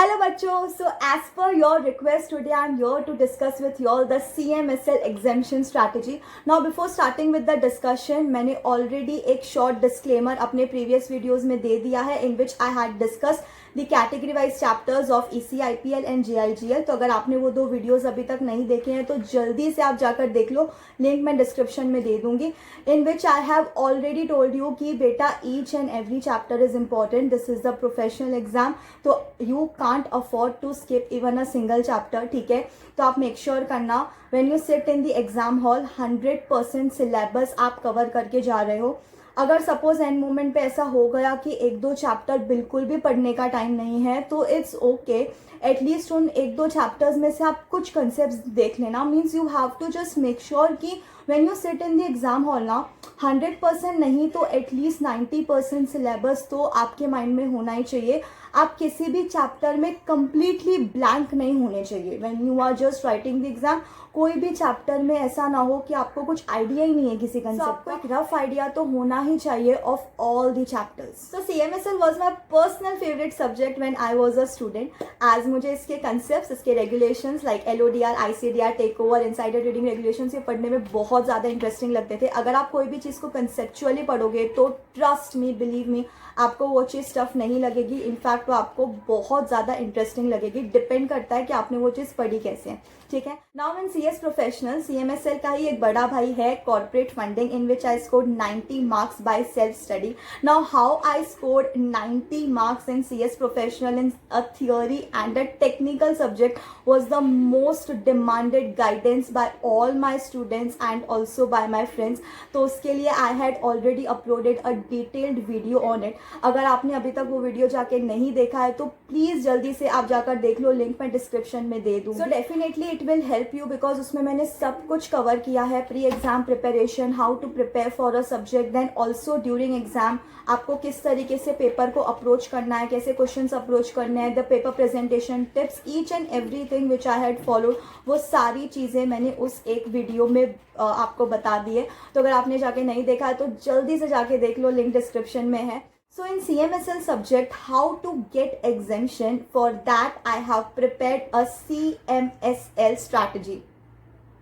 Hello बच्चों, so as per your request today I am here to discuss with you all the CMSL exemption strategy. Now before starting with the discussion, मैंने already एक short disclaimer अपने previous videos में दे दिया है in which I had discussed the category wise chapters of ECIPL and JIGL. तो अगर आपने वो दो videos अभी तक नहीं देखे हैं तो जल्दी से आप जाकर देख लो, लिंक मैं डिस्क्रिप्शन में दे दूंगी. In which I have already told you कि बेटा each and every chapter is important. This is the professional exam, तो you can't afford to skip even a single chapter. ठीक है, तो आप make sure करना when you sit in the exam hall 100% syllabus आप cover करके जा रहे हो. अगर सपोज एंड मोमेंट पे ऐसा हो गया कि एक दो चैप्टर बिल्कुल भी पढ़ने का टाइम नहीं है तो इट्स ओके. एटलीस्ट उन एक दो चैप्टर्स में से आप कुछ कंसेप्ट देख लेना. Means you have to just make sure कि when you sit in the exam hall ना 100% नहीं तो एटलीस्ट 90% सिलेबस तो आपके माइंड में होना ही चाहिए. आप किसी भी चैप्टर में कंप्लीटली ब्लैंक नहीं होने चाहिए. When you are just writing the exam कोई भी चैप्टर में ऐसा ना हो कि आपको कुछ आइडिया ही नहीं है किसी कंसेप्ट का. एक रफ आइडिया तो होना ही चाहिए of all the chapters. So CMSL was my personal favourite subject when I was a student. As मुझे इसके कंसेप्ट्स, इसके regulations like LODR, ICDR, take over, insider trading regulations ये पढ़ने में बहुत ज़्यादा इंटरेस्टिंग लगते थे. अगर आप कोई भी चीज़ को कंसेप्चुअली पढ़ोगे तो ट्रस्ट मी, बिलीव मी, आपको वो चीज़ टफ नहीं लगेगी. इनफैक्ट वो आपको बहुत ज़्यादा इंटरेस्टिंग लगेगी. डिपेंड करता है कि आपने वो चीज़ पढ़ी कैसे. ठीक है. Now in CS professional, CMSL का ही एक बड़ा भाई है corporate funding, in which I scored 90 marks by self study. Now how I scored 90 marks in CS professional in a theory and a technical subject was the most demanded guidance by all my students and also by my friends. तो उसके लिए I had already uploaded a detailed video on it. अगर आपने अभी तक वो video जाके नहीं देखा है तो प्लीज़ जल्दी से आप जाकर देख लो, लिंक मैं डिस्क्रिप्शन में दे दूँ. So definitely it will help you because उसमें मैंने सब कुछ कवर किया है. Pre exam preparation, how to prepare for a subject, then also during exam आपको किस तरीके से पेपर को अप्रोच करना है, कैसे क्वेश्चंस अप्रोच करने हैं, the paper presentation tips, each and everything which I had followed, वो सारी चीज़ें मैंने उस एक वीडियो में आपको बता दी है. तो अगर आपने जाके नहीं देखा है तो जल्दी से जाके देख लो, लिंक डिस्क्रिप्शन में है. So in CMSL subject, how to get exemption, for that I have prepared a CMSL strategy.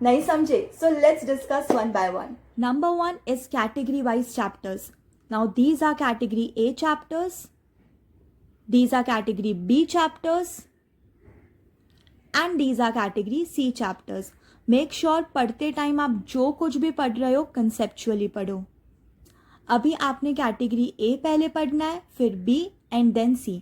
नहीं समझे? So let's discuss one by one. Number one is category wise chapters. Now these are category A chapters, these are category B chapters, and these are category C chapters. Make sure पढ़ते time आप जो कुछ भी पढ़ रहे हो conceptually पढ़ो. अभी आपने कैटेगरी ए पहले पढ़ना है, फिर B and then C.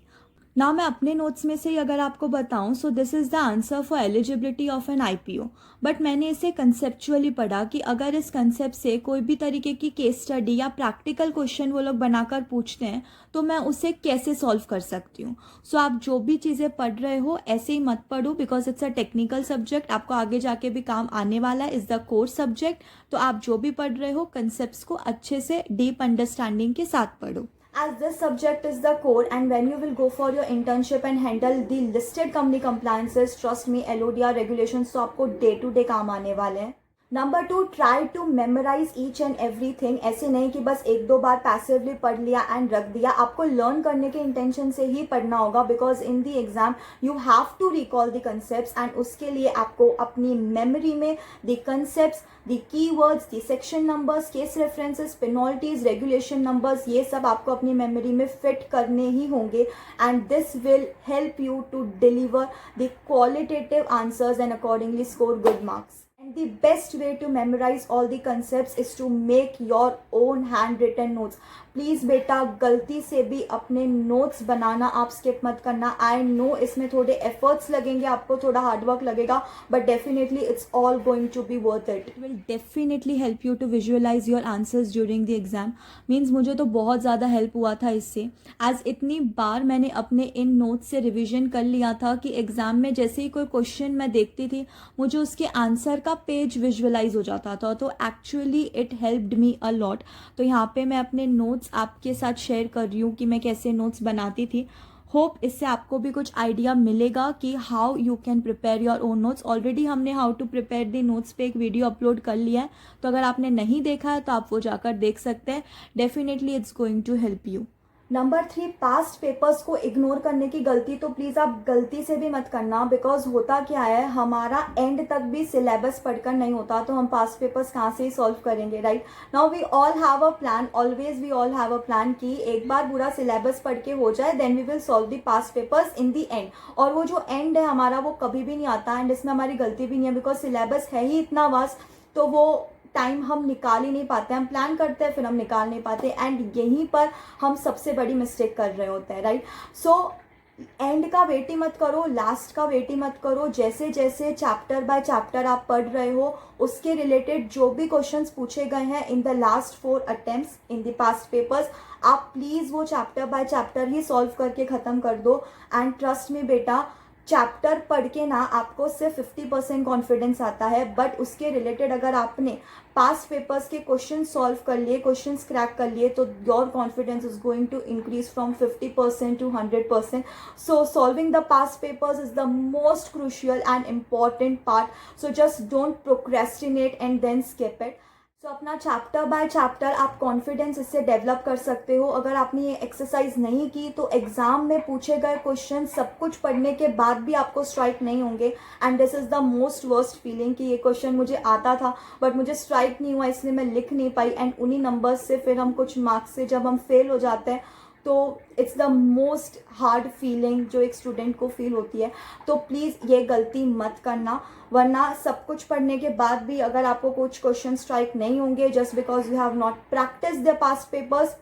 Now मैं अपने नोट्स में से ही अगर आपको बताऊं, so this is the answer for eligibility of an IPO. But मैंने इसे कंसेप्चुअली पढ़ा कि अगर इस कंसेप्ट से कोई भी तरीके की केस स्टडी या प्रैक्टिकल क्वेश्चन वो लोग बनाकर पूछते हैं तो मैं उसे कैसे सॉल्व कर सकती हूँ. सो आप जो भी चीज़ें पढ़ रहे हो ऐसे ही मत पढ़ो because it's a technical subject. आपको आगे जाके भी काम आने वाला है. Is the core subject. तो आप जो भी पढ़ रहे हो कंसेप्ट्स को अच्छे से डीप अंडरस्टैंडिंग के साथ पढ़ो. As this subject is the core and when you will go for your internship and handle the listed company compliances, trust me, LODR regulations तो आपको day to day काम आने वाले हैं. Number 2, try to memorise each and everything. ऐसे नहीं कि बस एक दो बार पैसिवली पढ़ लिया एंड रख दिया. आपको लर्न करने के इंटेंशन से ही पढ़ना होगा because in the exam you have to recall the concepts and उसके लिए आपको अपनी मेमोरी में the concepts, the keywords, the section numbers, case references, penalties, regulation numbers, ये सब आपको अपनी मेमोरी में फिट करने ही होंगे and this will help you to deliver the qualitative answers and accordingly score good marks. And the best way to memorize all the concepts is to make your own handwritten notes. Please बेटा गलती से भी अपने notes बनाना आप skip मत करना. I know इसमें थोड़े एफर्ट्स लगेंगे, आपको थोड़ा हार्डवर्क लगेगा, but definitely it's all going to be worth it. It will definitely help you to visualise your answers during the exam. Means मुझे तो बहुत ज़्यादा हेल्प हुआ था इससे, एज इतनी बार मैंने अपने इन नोट्स से रिविजन कर लिया था कि एग्ज़ाम में जैसे ही कोई क्वेश्चन मैं देखती थी मुझे उसके आंसर का पेज विजुअलाइज हो जाता था. तो actually it helped me a lot. तो यहाँ पे मैं अपने नोट्स आपके साथ शेयर कर रही हूँ कि मैं कैसे नोट्स बनाती थी. होप इससे आपको भी कुछ आइडिया मिलेगा कि how you can prepare your own notes. Already हमने how to prepare the notes पे एक वीडियो अपलोड कर लिया है, तो अगर आपने नहीं देखा है तो आप वो जाकर देख सकते हैं. Definitely it's going to help you. Number 3, past papers को इग्नोर करने की गलती तो प्लीज़ आप गलती से भी मत करना, बिकॉज होता क्या है, हमारा एंड तक भी सिलेबस पढ़कर नहीं होता, तो हम पास्ट पेपर्स कहाँ से ही सॉल्व करेंगे, right. Now we all have a plan, always we all have a plan कि एक बार पूरा सिलेबस पढ़ के हो जाए, then we will solve the past papers in the end. और वो जो एंड है हमारा वो कभी भी नहीं आता, एंड इसमें हमारी गलती भी नहीं है, बिकॉज सिलेबस है ही इतना वास्ट, तो वो टाइम हम निकाल ही नहीं पाते। हम प्लान करते हैं फिर हम निकाल नहीं पाते, एंड यहीं पर हम सबसे बड़ी मिस्टेक कर रहे होते हैं, राइट। सो एंड का वेट ही मत करो, लास्ट का वेट ही मत करो। जैसे जैसे चैप्टर बाय चैप्टर आप पढ़ रहे हो, उसके रिलेटेड जो भी क्वेश्चंस पूछे गए हैं in the last 4 attempts in the past papers, आप प्लीज़ वो chapter by chapter he solve करके ख़त्म कर दो। एंड ट्रस्ट मी बेटा, चैप्टर पढ़ के ना आपको सिर्फ 50% कॉन्फिडेंस आता है, बट उसके रिलेटेड अगर आपने पास्ट पेपर्स के क्वेश्चन सॉल्व कर लिए, क्वेश्चंस क्रैक कर लिए, तो your confidence is going to increase from 50% to 100%. So solving the past papers is the most crucial and important part. So just don't procrastinate and then skip it. So अपना chapter by chapter आप confidence इससे develop कर सकते हो. अगर आपने ये exercise नहीं की तो एग्जाम में पूछे गए क्वेश्चन सब कुछ पढ़ने के बाद भी आपको स्ट्राइक नहीं होंगे, and this is the most worst feeling कि ये क्वेश्चन मुझे आता था बट मुझे स्ट्राइक नहीं हुआ, इसलिए मैं लिख नहीं पाई, एंड उन्हीं नंबर्स से फिर हम कुछ मार्क्स से जब हम फेल हो जाते हैं तो it's the most hard feeling जो एक स्टूडेंट को फील होती है. तो प्लीज़ ये गलती मत करना, वरना सब कुछ पढ़ने के बाद भी अगर आपको कुछ क्वेश्चन स्ट्राइक नहीं होंगे just because you have not practice the past papers,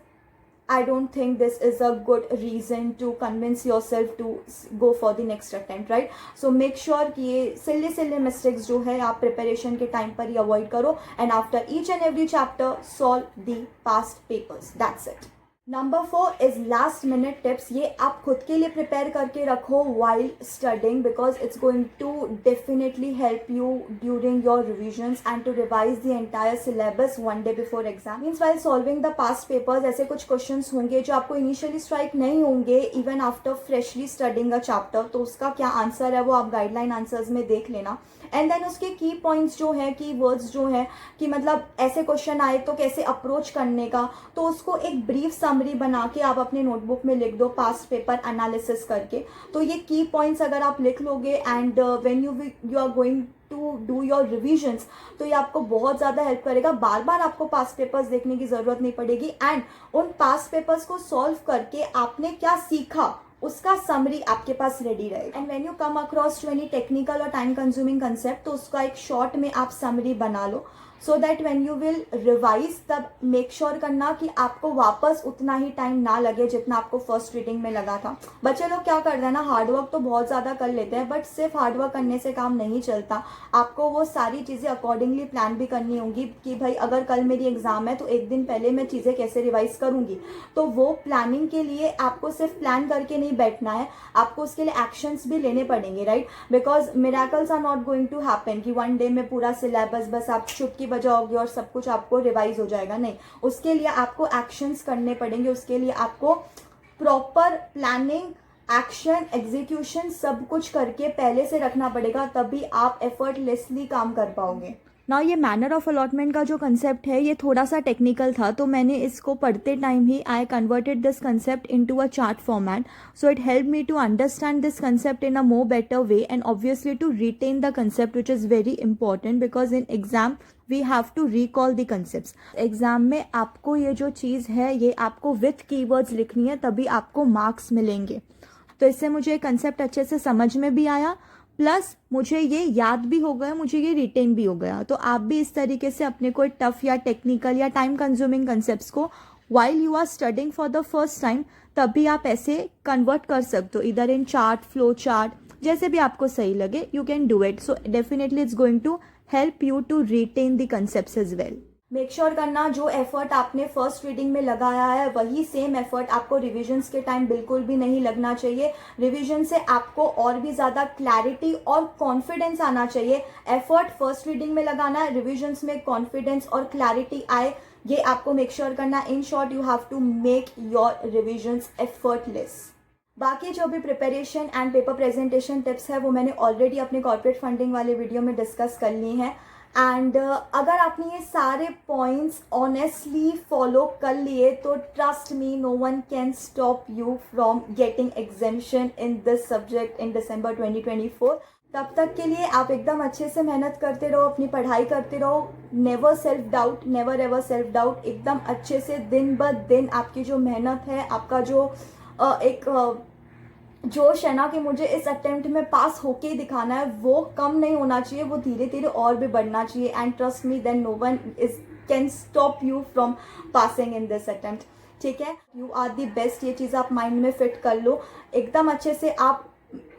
I don't think this is a good reason to convince yourself to go for the next attempt, right? So make sure कि ये silly mistakes जो है आप preparation के time पर ही avoid करो, and after each and every chapter solve the past papers. That's it. Number 4 is last minute tips. ये आप खुद के लिए प्रिपेयर करके रखो while studying, because it's going to definitely help you during your revisions and to revise the entire syllabus one day before exam. Means while solving the past papers ऐसे कुछ questions होंगे जो आपको इनिशियली स्ट्राइक नहीं होंगे even after freshly studying a chapter. तो उसका क्या आंसर है वो आप गाइडलाइन आंसर्स में देख लेना, एंड देन उसके की पॉइंट्स जो है, की वर्ड्स जो है कि मतलब ऐसे क्वेश्चन आए तो कैसे अप्रोच करने का, तो उसको एक ब्रीफ समरी बना के आप अपने नोटबुक में लिख दो पास्ट पेपर एनालिसिस करके. तो ये की पॉइंट्स अगर आप लिख लोगे and when you are going to do your revisions, तो ये आपको बहुत ज़्यादा हेल्प करेगा. बार बार आपको पास्ट पेपर्स देखने की ज़रूरत नहीं पड़ेगी, एंड उन पास्ट पेपर्स को सॉल्व करके आपने क्या सीखा उसका समरी आपके पास रेडी रहेगा. And when you come across to any technical और टाइम कंज्यूमिंग कंसेप्ट, तो उसका एक शॉर्ट में आप समरी बना लो, so that when you will revise तब मेक श्योर करना कि आपको वापस उतना ही टाइम ना लगे जितना आपको फर्स्ट रीडिंग में लगा था. बच्चे लोग क्या करते हैं ना, हार्डवर्क तो बहुत ज़्यादा कर लेते हैं, बट सिर्फ हार्डवर्क करने से काम नहीं चलता. आपको वो सारी चीज़ें अकॉर्डिंगली प्लान भी करनी होंगी कि भाई अगर कल मेरी एग्जाम है तो एक दिन पहले मैं चीज़ें कैसे रिवाइज करूँगी. तो वो प्लानिंग के लिए आपको सिर्फ प्लान करके नहीं बैठना है, आपको उसके लिए एक्शंस भी लेने पड़ेंगे, right. Because miracles are not going to happen कि वन डे में पूरा सिलेबस बस आप चुटकी बजाओगे और सब कुछ आपको रिवाइज हो जाएगा. नहीं, उसके लिए आपको एक्शंस करने पड़ेंगे, उसके लिए आपको प्रॉपर प्लानिंग, एक्शन, एग्जीक्यूशन सब कुछ करके पहले से रखना पड़ेगा, तभी आप एफर्टलेसली काम कर पाओगे. ना ये मैनर ऑफ अलॉटमेंट का जो कंसेप्ट है ये थोड़ा सा टेक्निकल था, तो मैंने इसको पढ़ते टाइम ही I converted this concept into a chart format. So it help me to understand this concept in a more better way and obviously to retain the concept which is very important because in exam we have to recall the concept. Exam में आपको ये जो चीज़ है ये आपको with keywords लिखनी है, तभी आपको मार्क्स मिलेंगे. तो इससे मुझे कंसेप्ट अच्छे से समझ में भी आया, प्लस मुझे ये याद भी हो गया, मुझे ये रिटेन भी हो गया. तो आप भी इस तरीके से अपने कोई टफ या टेक्निकल या टाइम कंज्यूमिंग कंसेप्ट्स को while you are studying for the first time तभी आप ऐसे कन्वर्ट कर सकते हो, इधर इन चार्ट, फ्लो चार्ट, जैसे भी आपको सही लगे you can do it. So definitely it's going to help you to retain the concepts as well. Make sure करना जो एफर्ट आपने फर्स्ट रीडिंग में लगाया है वही सेम एफर्ट आपको रिविजन्स के टाइम बिल्कुल भी नहीं लगना चाहिए. रिविजन से आपको और भी ज़्यादा क्लैरिटी और कॉन्फिडेंस आना चाहिए. एफर्ट फर्स्ट रीडिंग में लगाना है, रिविजन्स में कॉन्फिडेंस और क्लैरिटी आए, ये आपको मेक श्योर करना. In short you have to make your revisions effortless. बाकी जो भी preparation and paper presentation tips है वो मैंने ऑलरेडी अपने कॉर्पोरेट फंडिंग वाले वीडियो में डिस्कस कर ली हैं. एंड अगर आपने ये सारे पॉइंट्स ऑनेस्टली फॉलो कर लिए तो trust me, no one can stop you from getting exemption in this subject in December 2024। तब तक के लिए आप एकदम अच्छे से मेहनत करते रहो, अपनी पढ़ाई करते रहो, never self doubt, never ever self doubt, एकदम अच्छे से दिन ब दिन आपकी जो मेहनत है, आपका जो एक जोश है ना कि मुझे इस अटेम्प्ट में पास होके ही दिखाना है, वो कम नहीं होना चाहिए, वो धीरे धीरे और भी बढ़ना चाहिए। And trust me, then no one is can stop you from passing in this attempt. ठीक है, यू आर दी बेस्ट, ये चीज़ आप माइंड में फिट कर लो। एकदम अच्छे से आप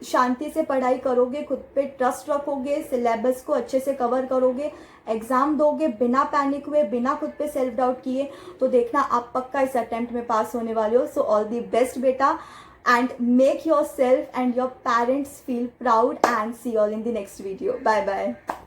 शांति से पढ़ाई करोगे, खुद पे ट्रस्ट रखोगे, सिलेबस को अच्छे से कवर करोगे, एग्जाम दोगे बिना पैनिक हुए, बिना खुद पे सेल्फ डाउट किए, तो देखना आप पक्का इस अटेम्प्ट में पास होने वाले हो। सो ऑल दी बेस्ट बेटा, and make yourself and your parents feel proud, and see you all in the next video. Bye bye.